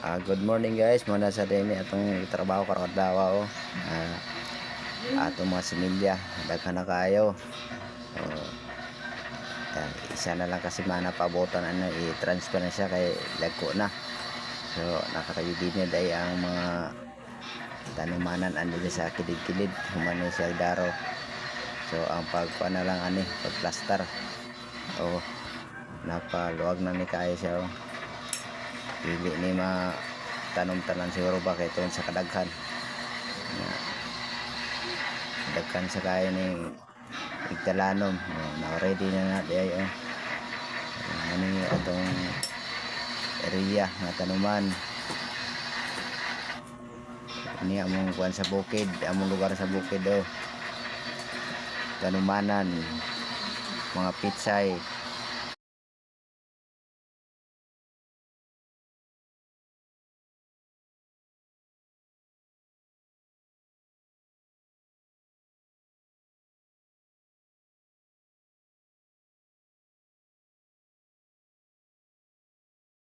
Good morning guys, muna sa din atong trabaho karon-adlaw atong mga similya daghan na kaayo. Isa na lang kasi mana pabotan i-transfer na siya kay dagko na. So nakatayo din day ang mga tanumanan sa kilid-kilid humano siya daro. So ang pagkuha na lang pagplaster. Napaluwag na ni kaayo siya. Dili ni tanom tanan siguro ba kay tungod sa kadaghan sa kaya ni igtalanom na ready na di ay atong area nga tanuman ini among kuan sa bukid, among lugar sa bukid tanumanan, mga pitsay